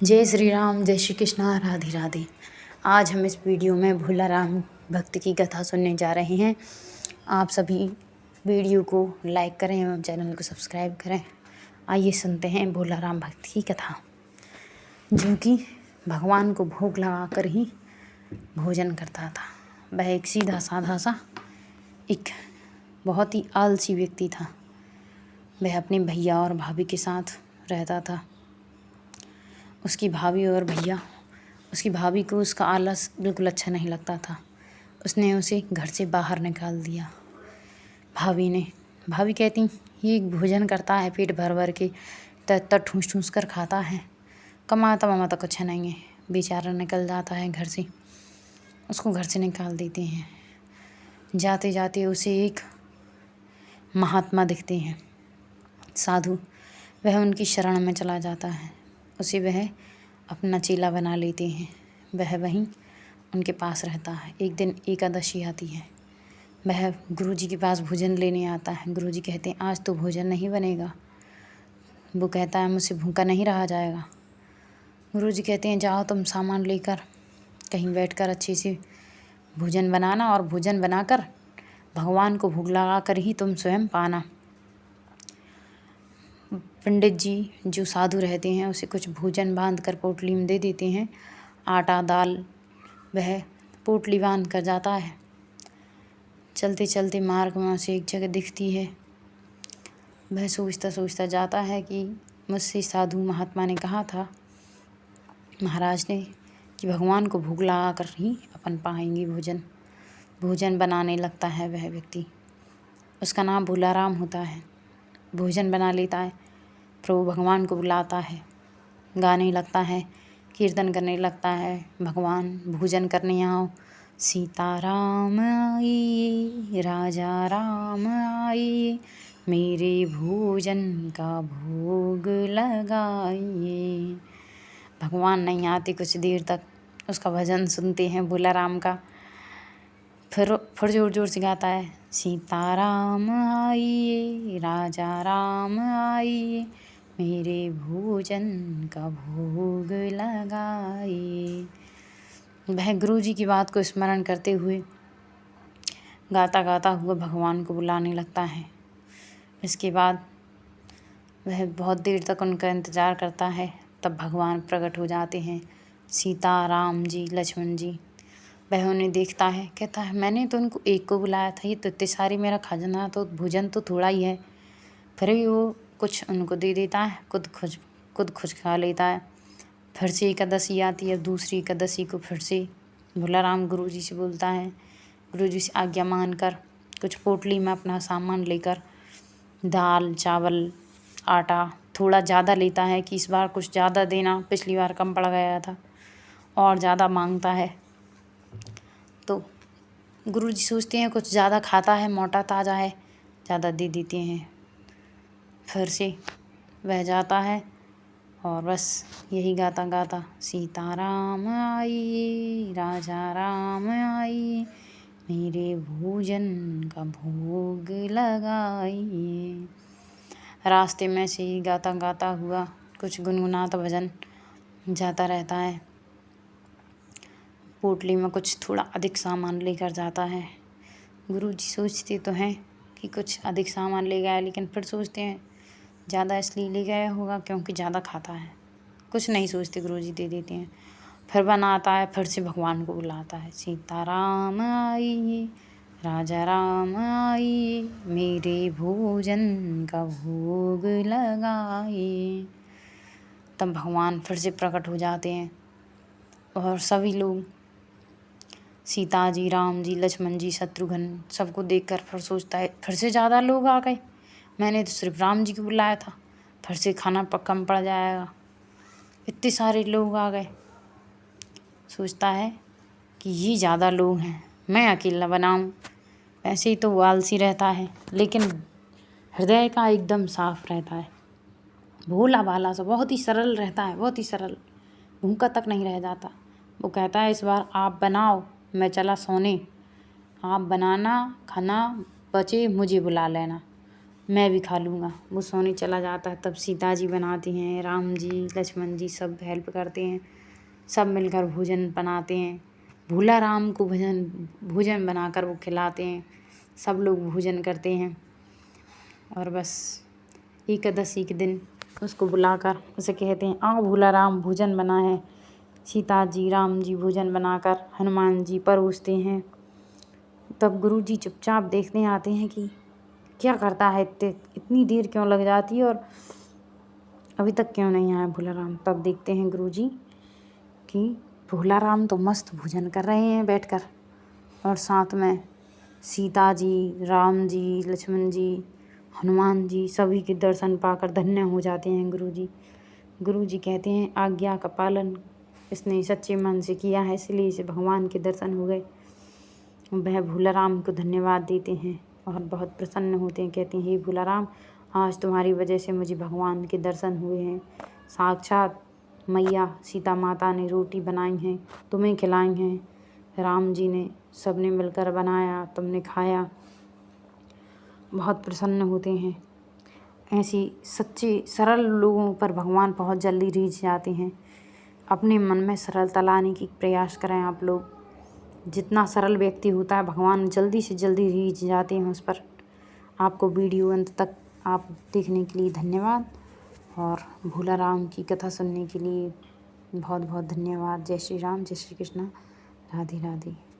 जय श्री राम, जय श्री कृष्णा, राधे राधे। आज हम इस वीडियो में भोला राम भक्त की कथा सुनने जा रहे हैं। आप सभी वीडियो को लाइक करें एवं चैनल को सब्सक्राइब करें। आइए सुनते हैं भोला राम भक्त की कथा, जो कि भगवान को भोग लगाकर ही भोजन करता था। वह एक सीधा साधा सा एक बहुत ही आलसी व्यक्ति था। वह अपने भैया और भाभी के साथ रहता था। उसकी भाभी को उसका आलस बिल्कुल अच्छा नहीं लगता था। उसने उसे घर से बाहर निकाल दिया। भाभी कहती, ये भोजन करता है पेट भर भर के, त ठूस ठूस कर खाता है, कमाता वमाता कुछ नहीं है, बेचारा निकल जाता है घर से। उसको घर से निकाल देते हैं। जाते जाते उसे एक महात्मा दिखते हैं, साधु। वह उनकी शरण में चला जाता है। उसे वह अपना चेला बना लेते हैं। वह वहीं उनके पास रहता है। एक दिन एकादशी आती है। वह गुरुजी के पास भोजन लेने आता है। गुरुजी कहते हैं, आज तो भोजन नहीं बनेगा। वो कहता है, मुझसे भूखा नहीं रहा जाएगा। गुरुजी कहते हैं, जाओ तुम सामान लेकर कहीं बैठकर अच्छे से भोजन बनाना, और भोजन बनाकर भगवान को भोग लगा कर ही तुम स्वयं पाना। पंडित जी जो साधु रहते हैं उसे कुछ भोजन बांध कर पोटली में दे देते हैं, आटा दाल। वह पोटली बांध कर जाता है। चलते चलते मार्ग में उसे एक जगह दिखती है। वह सोचता सोचता जाता है कि मुझसे साधु महात्मा ने कहा था, महाराज ने, कि भगवान को भोग लगा कर ही अपन पाएंगे भोजन बनाने लगता है वह व्यक्ति। उसका नाम भोला राम होता है। भोजन बना लेता है, प्रभु भगवान को बुलाता है, गाने लगता है, कीर्तन करने लगता है, भगवान भोजन करने आओ, सीताराम आई, राजा राम आई, मेरे भोजन का भोग लगाइए। भगवान नहीं आते कुछ देर तक। उसका भजन सुनते हैं भोला राम का। फिर जोर जोर से गाता है, सीताराम आइए, राजा राम आइए, मेरे भोजन का भोग लगाइए। वह गुरुजी की बात को स्मरण करते हुए गाता गाता हुआ भगवान को बुलाने लगता है। इसके बाद वह बहुत देर तक उनका इंतज़ार करता है। तब भगवान प्रकट हो जाते हैं, सीता, राम जी, लक्ष्मण जी। वह उन्हें देखता है, कहता है, मैंने तो उनको एक को बुलाया था, ये तो इतने सारे मेरा खजाना तो भोजन तो थोड़ा ही है। फिर भी वो कुछ उनको दे देता है, खुद खुद खा लेता है। फिर से एकादशी आती है। दूसरी एकादशी को फिर से भोला राम गुरुजी से बोलता है। गुरुजी से आज्ञा मानकर कुछ पोटली में अपना सामान लेकर दाल चावल आटा थोड़ा ज़्यादा लेता है कि इस बार कुछ ज़्यादा देना, पिछली बार कम पड़ गया था, और ज़्यादा मांगता है। तो गुरुजी सोचते हैं कुछ ज़्यादा खाता है, मोटा ताज़ा है, ज़्यादा दे देते हैं। फिर से वह जाता है और बस यही गाता गाता, सीताराम आई, राजा राम आई, मेरे भोजन का भोग लगाइए। रास्ते में से ही गाता गाता हुआ कुछ गुनगुनाता भजन जाता रहता है। पोटली में कुछ थोड़ा अधिक सामान लेकर जाता है। गुरुजी सोचते तो हैं कि कुछ अधिक सामान ले गया, लेकिन फिर सोचते हैं ज़्यादा इसलिए ले गया होगा क्योंकि ज़्यादा खाता है। कुछ नहीं सोचते, गुरुजी दे देते हैं। फिर बनाता है, फिर से भगवान को बुलाता है, सीताराम आइए, राजा राम आइए, मेरे भोजन का भोग लगाइए। तब भगवान फिर से प्रकट हो जाते हैं और सभी लोग, सीता जी, राम जी, लक्ष्मण जी, शत्रुघ्न, सबको देखकर फिर सोचता है, फिर से ज़्यादा लोग आ गए, मैंने तो सिर्फ राम जी को बुलाया था, फिर से खाना कम पड़ जाएगा, इतने सारे लोग आ गए। सोचता है कि ये ज़्यादा लोग हैं, मैं अकेला बनाऊं। ऐसे ही तो वो आलसी रहता है, लेकिन हृदय का एकदम साफ रहता है, भोला भाला सा, बहुत ही सरल रहता है, बहुत ही सरल, भूखा तक नहीं रह जाता। वो कहता है, इस बार आप बनाओ, मैं चला सोने, आप बनाना, खाना बचे मुझे बुला लेना। मैं भी खा लूँगा। वो सोने चला जाता है तब सीता जी बनाती हैं, राम जी लक्ष्मण जी सब हेल्प करते हैं, सब मिलकर भोजन बनाते हैं। भूला राम को भोजन बनाकर वो खिलाते हैं, सब लोग भोजन करते हैं। और बस एकादशी के दिन उसको बुलाकर उसे कहते हैं, आओ भूला राम भोजन बना है। सीता जी राम जी भोजन बनाकर हनुमान जी परोसते हैं। तब गुरुजी चुपचाप देखने आते हैं कि क्या करता है, इतनी देर क्यों लग जाती है और अभी तक क्यों नहीं आया भोला राम। तब देखते हैं गुरुजी कि भोला राम तो मस्त भोजन कर रहे हैं बैठकर, और साथ में सीता जी राम जी लक्ष्मण जी हनुमान जी सभी के दर्शन पाकर धन्य हो जाते हैं गुरुजी। गुरुजी कहते हैं, आज्ञा का पालन इसने सच्चे मन से किया है, इसलिए इसे भगवान के दर्शन हो गए। वह भोला राम को धन्यवाद देते हैं और बहुत प्रसन्न होते हैं। कहते हैं, हे भोला राम, आज तुम्हारी वजह से मुझे भगवान के दर्शन हुए हैं। साक्षात मैया सीता माता ने रोटी बनाई हैं, तुम्हें खिलाई हैं, राम जी ने सबने मिलकर बनाया, तुमने खाया। बहुत प्रसन्न होते हैं। ऐसी सच्चे सरल लोगों पर भगवान बहुत जल्दी रीझ जाते हैं। अपने मन में सरलता लाने की प्रयास करें आप लोग। जितना सरल व्यक्ति होता है भगवान जल्दी से जल्दी रीझ जाते हैं उस पर। आपको वीडियो अंत तक आप देखने के लिए धन्यवाद, और भोला राम की कथा सुनने के लिए बहुत बहुत धन्यवाद। जय श्री राम, जय श्री कृष्ण, राधे राधे।